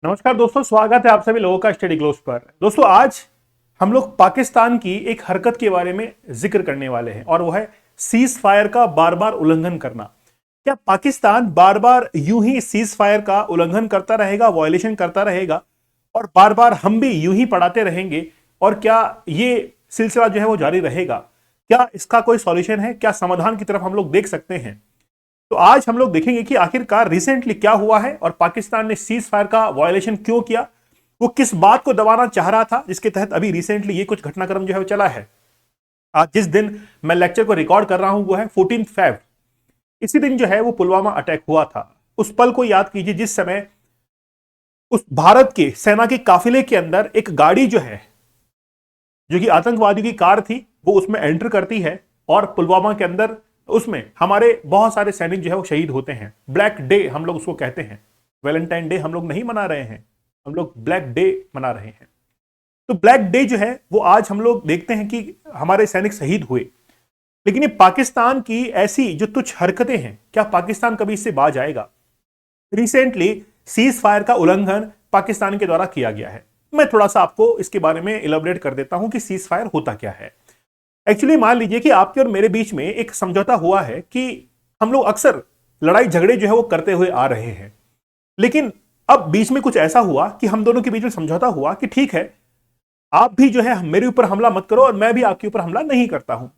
नमस्कार दोस्तों, स्वागत है आप सभी लोगों का स्टडी ग्लोब्स पर। दोस्तों, आज हम लोग पाकिस्तान की एक हरकत के बारे में जिक्र करने वाले हैं और वो है सीज फायर का बार बार उल्लंघन करना। क्या पाकिस्तान बार बार यूं ही सीज फायर का उल्लंघन करता रहेगा, वायलेशन करता रहेगा और बार बार हम भी यूं ही पढ़ाते रहेंगे? और क्या ये सिलसिला जो है वो जारी रहेगा? क्या इसका कोई सॉल्यूशन है? क्या समाधान की तरफ हम लोग देख सकते हैं? तो आज हम लोग देखेंगे कि आखिरकार रिसेंटली क्या हुआ है और पाकिस्तान ने सीज फायर का वायलेशन क्यों किया, वो किस बात को दबाना चाह रहा था जिसके तहत अभी रिसेंटली ये कुछ घटनाक्रम जो है वो चला है। आज जिस दिन मैं लेक्चर को रिकॉर्ड कर रहा हूं वो है 14 फेब। इसी दिन जो है वो पुलवामा अटैक हुआ था। उस पल को याद कीजिए जिस समय उस भारत के सेना के काफिले के अंदर एक गाड़ी जो है, जो कि आतंकवादियों की कार थी, वो उसमें एंटर करती है और पुलवामा के अंदर उसमें हमारे बहुत सारे सैनिक जो है वो शहीद होते हैं। ब्लैक डे हम लोग उसको कहते हैं। वैलेंटाइन डे हम लोग नहीं मना रहे हैं, हम लोग ब्लैक डे मना रहे हैं। तो ब्लैक डे जो है वो आज हम लोग देखते हैं कि हमारे सैनिक शहीद हुए। लेकिन ये पाकिस्तान की ऐसी जो तुच्छ हरकतें हैं, क्या पाकिस्तान कभी इससे बाज आएगा? रिसेंटली सीज फायर का उल्लंघन पाकिस्तान के द्वारा किया गया है। मैं थोड़ा सा आपको इसके बारे में इलाबरेट कर देता हूं कि सीज फायर होता क्या है। एक्चुअली मान लीजिए कि आपके और मेरे बीच में एक समझौता हुआ है कि हम लोग अक्सर लड़ाई झगड़े जो है वो करते हुए आ रहे हैं। लेकिन अब बीच में कुछ ऐसा हुआ कि हम दोनों के बीच में समझौता हुआ कि ठीक है, आप भी जो है मेरे ऊपर हमला मत करो और मैं भी आपके ऊपर हमला नहीं करता हूं।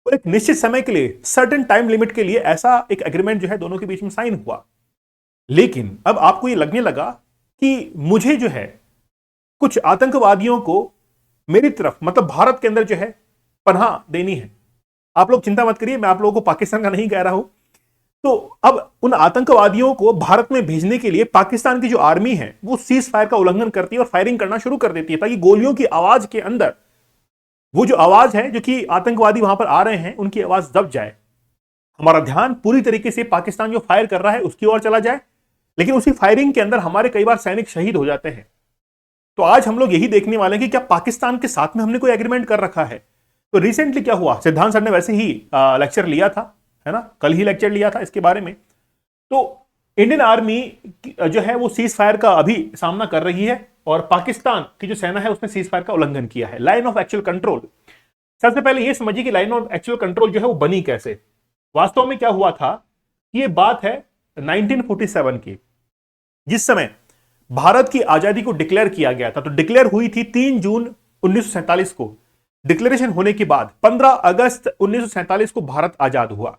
और एक निश्चित समय के लिए, सर्टेन टाइम लिमिट के लिए ऐसा एक एग्रीमेंट जो है दोनों के बीच में साइन हुआ। लेकिन अब आपको ये लगने लगा कि मुझे जो है कुछ आतंकवादियों को मेरी तरफ, मतलब भारत के अंदर जो है पनाह देनी है। आप लोग चिंता मत करिए, मैं आप लोगों को पाकिस्तान का नहीं कह रहा हूं। तो अब उन आतंकवादियों को भारत में भेजने के लिए पाकिस्तान की जो आर्मी है वो सीज फायर का उल्लंघन करती है और फायरिंग करना शुरू कर देती है, ताकि गोलियों की आवाज के अंदर वो जो आवाज है, जो कि आतंकवादी वहां पर आ रहे हैं, उनकी आवाज दब जाए। हमारा ध्यान पूरी तरीके से पाकिस्तान जो फायर कर रहा है उसकी ओर चला जाए। लेकिन उसी फायरिंग के अंदर हमारे कई बार सैनिक शहीद हो जाते हैं। तो आज हम लोग यही देखने वाले हैं कि क्या पाकिस्तान के साथ में हमने कोई एग्रीमेंट कर रखा है। तो रिसेंटली क्या हुआ, सिद्धांत सर ने वैसे ही लेक्चर लिया था, है ना, कल ही लेक्चर लिया था इसके बारे में। तो इंडियन आर्मी जो है वो सीज फायर का अभी सामना कर रही है और पाकिस्तान की जो सेना है उसने सीज फायर का उल्लंघन किया है। लाइन ऑफ एक्चुअल कंट्रोल, सबसे पहले ये समझिए कि लाइन ऑफ एक्चुअल कंट्रोल जो है वो बनी कैसे। वास्तव में क्या हुआ था, ये बात है 1947 की, जिस समय भारत की आजादी को डिक्लेयर किया गया था। तो डिक्लेयर हुई थी 3 जून 1947 को। डिक्लेरेशन होने के बाद 15 अगस्त 1947 को भारत आजाद हुआ।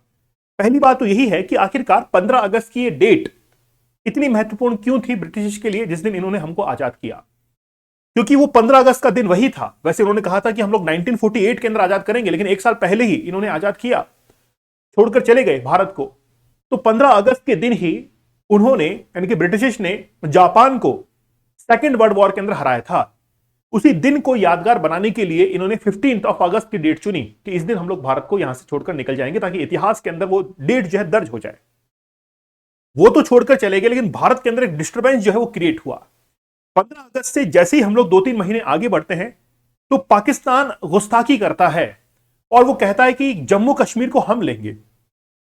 पहली बात तो यही है कि आखिरकार 15 अगस्त की ये डेट इतनी महत्वपूर्ण क्यों थी ब्रिटिश के लिए, जिस दिन इन्होंने हमको आजाद किया। क्योंकि वो 15 अगस्त का दिन वही था। वैसे उन्होंने कहा था कि हम लोग 1948 के अंदर आजाद करेंगे, लेकिन एक साल पहले ही इन्होंने आजाद किया, छोड़कर चले गए भारत को। तो 15 अगस्त के दिन ही उन्होंने, यानी कि ब्रिटिश ने जापान को सेकेंड वर्ल्ड वॉर के अंदर हराया था। उसी दिन को यादगार बनाने के लिए इन्होंने 15 अगस्त की डेट चुनी कि इस दिन हम लोग भारत को यहां से छोड़कर निकल जाएंगे, ताकि इतिहास के अंदर वो डेट जो है दर्ज हो जाए। वो तो छोड़कर चले गए, लेकिन भारत के अंदर एक डिस्टर्बेंस जो है वो क्रिएट हुआ। 15 अगस्त से जैसे ही हम लोग 2-3 महीने आगे बढ़ते हैं तो पाकिस्तान गुस्ताखी करता है और वो कहता है कि जम्मू कश्मीर को हम लेंगे।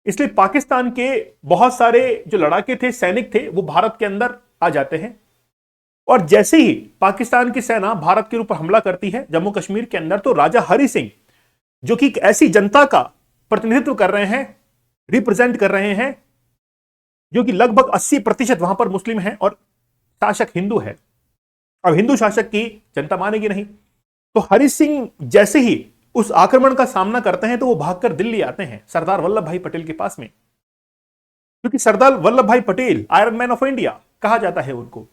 इसलिए पाकिस्तान के बहुत सारे जो लड़ाके थे, सैनिक थे, वो भारत के अंदर आ जाते हैं। और जैसे ही पाकिस्तान की सेना भारत के ऊपर हमला करती है जम्मू कश्मीर के अंदर, तो राजा हरि सिंह, जो कि एक ऐसी जनता का प्रतिनिधित्व कर रहे हैं, रिप्रेजेंट कर रहे हैं, जो कि लगभग 80% वहां पर मुस्लिम है और शासक हिंदू है। अब हिंदू शासक की जनता मानेगी नहीं। तो हरि सिंह जैसे ही उस आक्रमण का सामना करते हैं तो वो भागकर दिल्ली आते हैं सरदार वल्लभ भाई पटेल के पास में, क्योंकि सरदार वल्लभ भाई Patel iron man of India कहा जाता है उनको।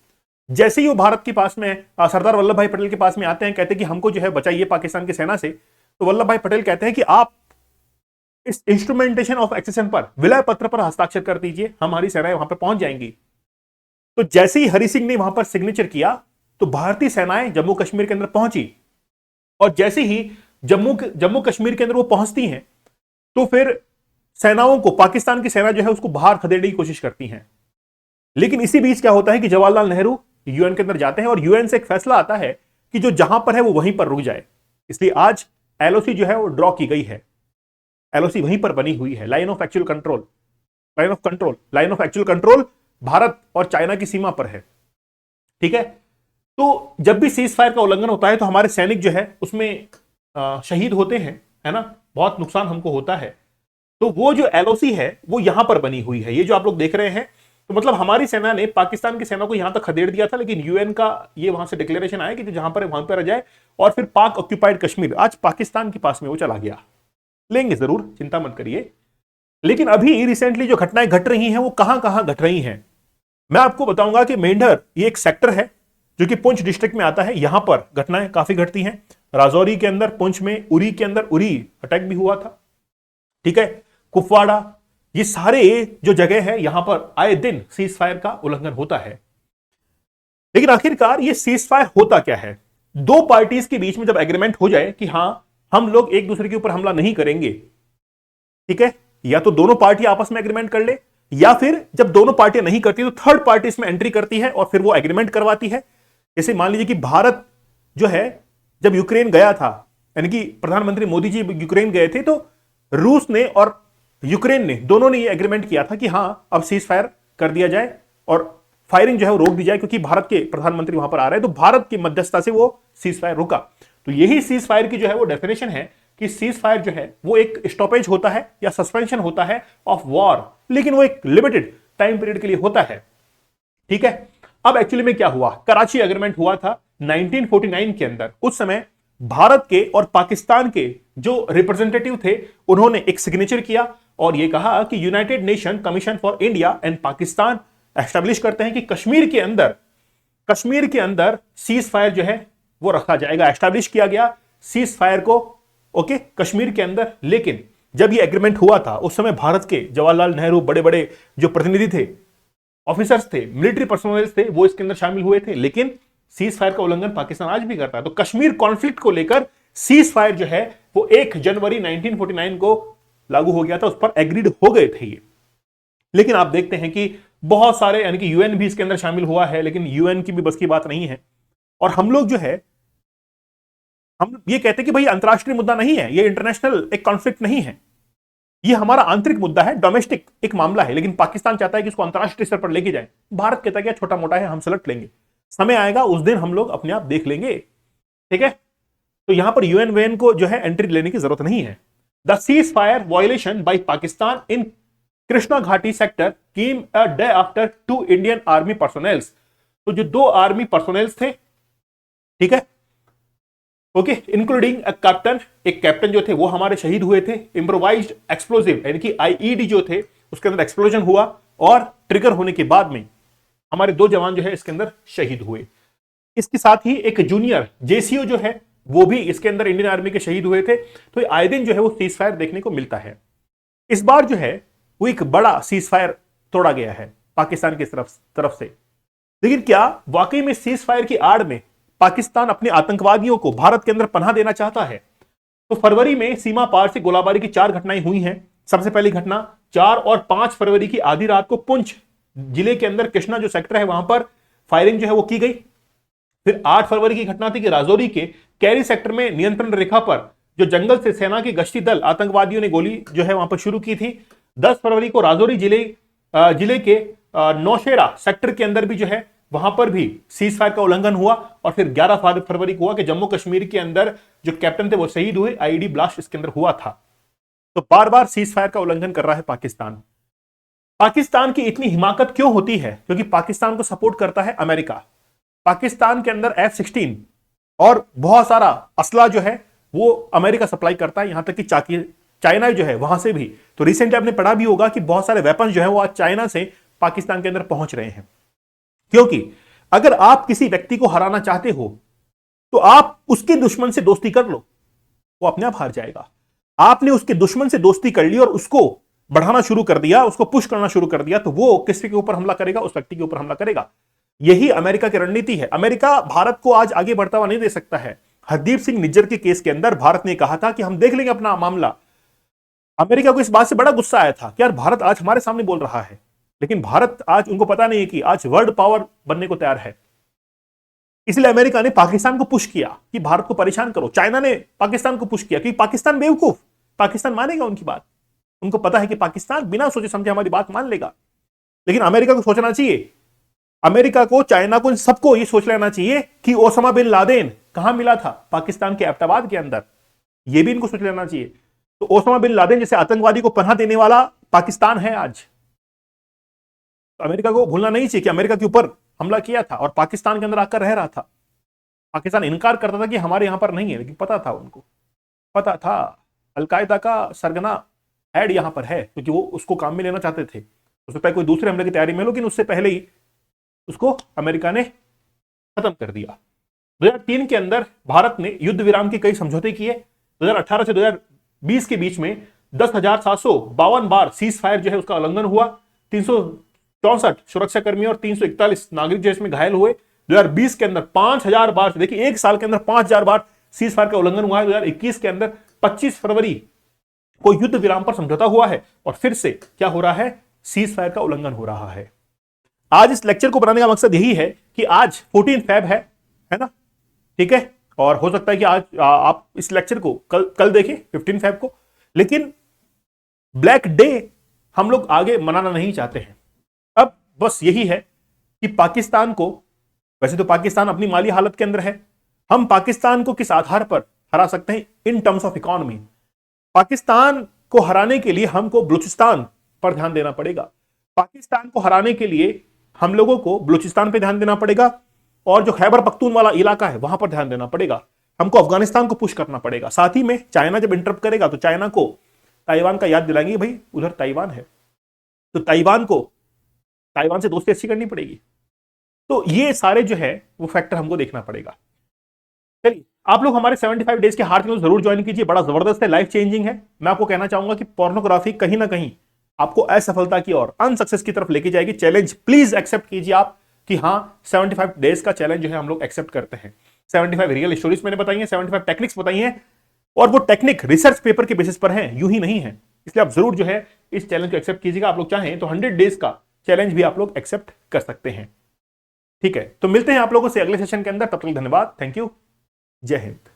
जैसे ही वो भारत के पास में, सरदार वल्लभ भाई पटेल के पास में आते हैं, कहते हैं कि हमको जो है बचाइए पाकिस्तान की सेना से। तो वल्लभ भाई पटेल कहते हैं कि आप इस इंस्ट्रूमेंटेशन ऑफ एक्सेशन पर, विलय पत्र पर हस्ताक्षर कर दीजिए, हमारी सेनाएं वहां पर पहुंच जाएंगी। तो जैसे ही हरि सिंह ने वहां पर सिग्नेचर किया तो भारतीय सेनाएं जम्मू कश्मीर के अंदर पहुंची। और जैसे ही जम्मू कश्मीर के अंदर वो पहुंचती हैं तो फिर सेनाओं को, पाकिस्तान की सेना जो है उसको बाहर खदेड़ने की कोशिश करती हैं। लेकिन इसी बीच क्या होता है कि जवाहरलाल नेहरू यूएन के अंदर जाते हैं और यूएन से एक फैसला आता है कि जो जहां पर है वो वहीं पर रुक जाए। इसलिए आज एलओसी जो है वो ड्रॉ की गई है। एलओसी वहीं पर बनी हुई है, line of actual control. Line of actual control Bharat और चाइना की सीमा पर है। ठीक है। तो जब भी सीज फायर का उल्लंघन होता है तो हमारे सैनिक जो है उसमें शहीद होते हैं, है ना, बहुत नुकसान हमको होता है। तो वो जो एलओसी है वो यहां पर बनी हुई है, ये जो आप लोग देख रहे हैं। तो मतलब हमारी सेना ने पाकिस्तान की सेना को यहां तक खदेड़ दिया था, लेकिन यूएन का ये वहां से डिक्लेरेशन आया कि जो जहां पर वहां पर रह जाए, और फिर पाक ऑक्यूपाइड कश्मीर आज पाकिस्तान के पास में वो चला गया। लेंगे जरूर, चिंता मत करिए। लेकिन अभी रिसेंटली जो घटनाएं घट रही हैं वो कहां कहां घट रही हैं, मैं आपको बताऊंगा कि मेंढर ये एक सेक्टर है जो कि पुंछ डिस्ट्रिक्ट में आता है, यहां पर घटनाएं काफी घटती हैं। राजौरी के अंदर, पुंछ में, उरी के अंदर उरी अटैक भी हुआ था, ठीक है, कुपवाड़ा, ये सारे जो जगह है यहां पर आए दिन सीज फायर का उल्लंघन होता है। लेकिन आखिरकार ये सीज फायर होता क्या है? दो पार्टीज के बीच में जब एग्रीमेंट हो जाए कि हां हम लोग एक दूसरे के ऊपर हमला नहीं करेंगे, ठीक है, या तो दोनों पार्टी आपस में एग्रीमेंट कर ले, या फिर जब दोनों पार्टियां नहीं करती तो थर्ड पार्टी इसमें एंट्री करती है और फिर वो एग्रीमेंट करवाती है। जैसे मान लीजिए कि भारत जो है जब यूक्रेन गया था, यानी कि प्रधानमंत्री मोदी जी यूक्रेन गए थे, तो रूस ने और यूक्रेन ने दोनों ने ये एग्रीमेंट किया था कि हां अब सीज फायर कर दिया जाए और फायरिंग जो है वो रोक दी जाए, क्योंकि भारत के प्रधानमंत्री वहां पर आ रहे हैं। तो भारत की मध्यस्थता से वो सीज फायर रुका। तो यही सीज फायर की जो है वो डेफिनेशन है कि सीज फायर जो है वो एक स्टॉपेज होता है या सस्पेंशन होता है ऑफ वॉर, लेकिन वो एक लिमिटेड टाइम पीरियड के लिए होता है, ठीक है। अब एक्चुअली में क्या हुआ, कराची एग्रीमेंट हुआ था 1949 के अंदर। उस समय भारत के और पाकिस्तान के जो रिप्रेजेंटेटिव थे उन्होंने एक सिग्नेचर किया और यह कहा कि United nation commission for India and Pakistan establish करते हैं कि कश्मीर के अंदर सीज फायर जो है वो रखा जाएगा। एस्टेब्लिश किया गया सीज फायर को, ओके, कश्मीर के अंदर। लेकिन जब ये एग्रीमेंट हुआ था उस समय भारत के जवाहरलाल नेहरू, बड़े बड़े जो प्रतिनिधि थे, ऑफिसर्स थे, मिलिट्री पर्सनल थे, वो इसके अंदर शामिल हुए थे। लेकिन सीज फायर का उल्लंघन पाकिस्तान आज भी करता है। तो कश्मीर कॉन्फ्लिक्ट को लेकर सीज फायर जो है वो 1 जनवरी 1949 को लागू हो गया था, उस पर एग्रीड हो गए थे ये। लेकिन आप देखते हैं कि बहुत सारे, यानी कि यूएन भी इसके अंदर शामिल हुआ है, लेकिन यूएन की भी बस की बात नहीं है। और हम लोग जो है हम ये कहते हैं कि भाई अंतरराष्ट्रीय मुद्दा नहीं है, ये इंटरनेशनल एक कॉन्फ्लिक्ट नहीं है, ये हमारा आंतरिक मुद्दा है, डोमेस्टिक एक मामला है। लेकिन पाकिस्तान चाहता है कि इसको अंतरराष्ट्रीय स्तर पर लेके जाए। भारत कहता है कि छोटा मोटा है, हम सलट लेंगे, समय आएगा उस दिन हम लोग अपने आप देख लेंगे, ठीक है। तो यहां पर यूएन वेन को जो है एंट्री लेने की जरूरत नहीं है। The cease fire violation by Pakistan in Krishna Ghati sector came a day after 2 Indian army personnels. तो जो 2 आर्मी पर्सोनेल्स थे, ठीक है, ओके, इंक्लूडिंग अ कैप्टन, एक कैप्टन जो थे वो हमारे शहीद हुए थे। इम्प्रोवाइज्ड एक्सप्लोसिव यानी कि आईईडी जो थे उसके अंदर एक्सप्लोजन हुआ और ट्रिगर होने के बाद में हमारे 2 जवान जो है इसके अंदर शहीद हुए। इसके साथ ही एक जूनियर जेसीओ जो है वो भी इसके अंदर इंडियन आर्मी के शहीद हुए थे। तो आए दिन जो है वो सीज फायर देखने को मिलता है। इस बार जो है वो एक बड़ा सीज फायर तोड़ा गया है पाकिस्तान की तरफ से। लेकिन क्या वाकई में सीज फायर की आड़ में पाकिस्तान अपने आतंकवादियों को भारत के अंदर पनाह देना चाहता है? तो फरवरी में सीमा पार से गोलाबारी की 4 घटनाएं हुई हैं। सबसे पहली घटना 4 और 5 फरवरी की आधी रात को पुंछ जिले के अंदर कृष्णा जो सेक्टर है वहां पर फायरिंग जो है वो की गई। फिर 8 फरवरी की घटना थी कि राजौरी के कैरी सेक्टर में नियंत्रण रेखा पर जो जंगल से सेना की गश्ती दल आतंकवादियों ने गोली जो है वहां पर शुरू की थी। 10 फरवरी को राजौरी जिले के नौशेरा सेक्टर के अंदर भी जो है वहां पर भी सीज फायर का उल्लंघन हुआ। और फिर 11 फरवरी को हुआ कि जम्मू कश्मीर के अंदर जो कैप्टन थे वो शहीद हुए, आईईडी ब्लास्ट इसके अंदर हुआ था। तो बार बार सीज फायर का उल्लंघन कर रहा है पाकिस्तान। पाकिस्तान की इतनी हिमाकत क्यों होती है? क्योंकि पाकिस्तान को सपोर्ट करता है अमेरिका। पाकिस्तान के अंदर F-16 और बहुत सारा असला जो है वो अमेरिका सप्लाई करता है, यहां तक कि चाइना जो है वहां से भी। तो रिसेंटली आपने पढ़ा भी होगा कि बहुत सारे वेपन्स जो है वो आज चाइना से पाकिस्तान के अंदर पहुंच रहे हैं। क्योंकि अगर आप किसी व्यक्ति को हराना चाहते हो तो आप उसके दुश्मन से दोस्ती कर लो, वो अपने आप हार जाएगा। आपने उसके दुश्मन से दोस्ती कर ली और उसको बढ़ाना शुरू कर दिया, उसको पुश करना शुरू कर दिया, तो वो किसी के ऊपर हमला करेगा, उस व्यक्ति के ऊपर हमला करेगा। यही अमेरिका की रणनीति है। अमेरिका भारत को आज आगे बढ़ता हुआ नहीं दे सकता है। हरदीप सिंह निज्जर के केस के अंदर भारत ने कहा था कि हम देख लेंगे अपना मामला। अमेरिका को इस बात से बड़ा गुस्सा आया था कि यार भारत आज हमारे सामने बोल रहा है, लेकिन भारत आज, उनको पता नहीं है कि आज वर्ल्ड पावर बनने को तैयार है। इसलिए अमेरिका ने पाकिस्तान को पुश किया कि भारत को परेशान करो। चाइना ने पाकिस्तान को पुश किया कि पाकिस्तान बेवकूफ, पाकिस्तान मानेगा उनकी बात। उनको पता है कि पाकिस्तान बिना सोचे समझे हमारी बात मान लेगा। लेकिन अमेरिका को सोचना चाहिए अमेरिका को, चाइना को, इन सबको ये सोच लेना चाहिए कि ओसामा बिन लादेन कहां मिला था, पाकिस्तान के एबटाबाद के अंदर। ये भी इनको सोच लेना चाहिए। तो ओसामा बिन लादेन जैसे आतंकवादी को पनाह देने वाला पाकिस्तान है आज। तो अमेरिका को भूलना नहीं चाहिए कि अमेरिका के ऊपर हमला किया था और पाकिस्तान के अंदर आकर रह रहा था। पाकिस्तान इनकार करता था कि हमारे यहां पर नहीं है, लेकिन पता था, उनको पता था अलकायदा का सरगना हेड यहां पर है, क्योंकि वो उसको काम में लेना चाहते थे। उससे पहले कोई दूसरे हमले की तैयारी में, लेकिन उससे पहले ही उसको अमेरिका ने खत्म कर दिया। 2003 के अंदर भारत ने युद्ध विराम के कई समझौते किए। 2018 से 2020 के बीच में 10,752 बार सीज फायर जो है उसका उल्लंघन हुआ। 364 सुरक्षाकर्मी और 341 नागरिक जो इसमें घायल हुए। 2020 के अंदर 5,000 बार, देखिए एक साल के अंदर 5,000 बार सीज फायर का उल्लंघन हुआ है। 2021 के अंदर 25 फरवरी को युद्ध विराम पर समझौता हुआ है और फिर से क्या हो रहा है, सीज फायर का उल्लंघन हो रहा है। आज इस लेक्चर को बनाने का मकसद यही है कि आज 14 फेब है ना, ठीक है, और हो सकता है कि आज आप इस लेक्चर को कल देखें 15 फेब को, लेकिन ब्लैक डे हम लोग आगे मनाना नहीं चाहते हैं। अब बस यही है कि पाकिस्तान को, वैसे तो पाकिस्तान अपनी माली हालत के अंदर है, हम पाकिस्तान को किस आधार पर हरा सकते हैं in terms of economy. Pakistan को हराने के लिए हमको बलूचिस्तान पर ध्यान देना पड़ेगा। पाकिस्तान को हराने के लिए हम लोगों को बलूचिस्तान पे ध्यान देना पड़ेगा और जो खैबर पख्तूनवाला इलाका है वहां पर ध्यान देना पड़ेगा। हमको अफगानिस्तान को पुश करना पड़ेगा। साथ ही में चाइना जब इंटरप्ट करेगा तो चाइना को ताइवान का याद दिलाएंगे, भाई उधर ताइवान है, तो ताइवान से दोस्ती अच्छी करनी पड़ेगी। तो ये सारे जो है वो फैक्टर हमको देखना पड़ेगा। चलिए, आप लोग हमारे 75 डेज के हार्ट चैनल जरूर ज्वाइन कीजिए, बड़ा जबरदस्त है, लाइफ चेंजिंग है। मैं आपको कहना चाहूंगा कि पोर्नोग्राफी कहीं ना कहीं आपको असफलता की और अनसक्सेस की तरफ लेके जाएगी। चैलेंज प्लीज एक्सेप्ट कीजिए आप कि हाँ 75 डेज का चैलेंज जो है हम लोग एक्सेप्ट करते हैं। 75 रियल स्टोरीज मैंने बताई हैं, 75 टेक्निक्स बताई हैं, और वो टेक्निक रिसर्च पेपर के बेसिस पर हैं, यूं ही नहीं है। इसलिए आप जरूर जो है इस चैलेंज को एक्सेप्ट कीजिएगा। आप लोग चाहें तो 100 डेज का चैलेंज भी आप लोग एक्सेप्ट कर सकते हैं। ठीक है, तो मिलते हैं आप लोगों से अगले सेशन के अंदर। तब तक धन्यवाद, थैंक यू, जय हिंद।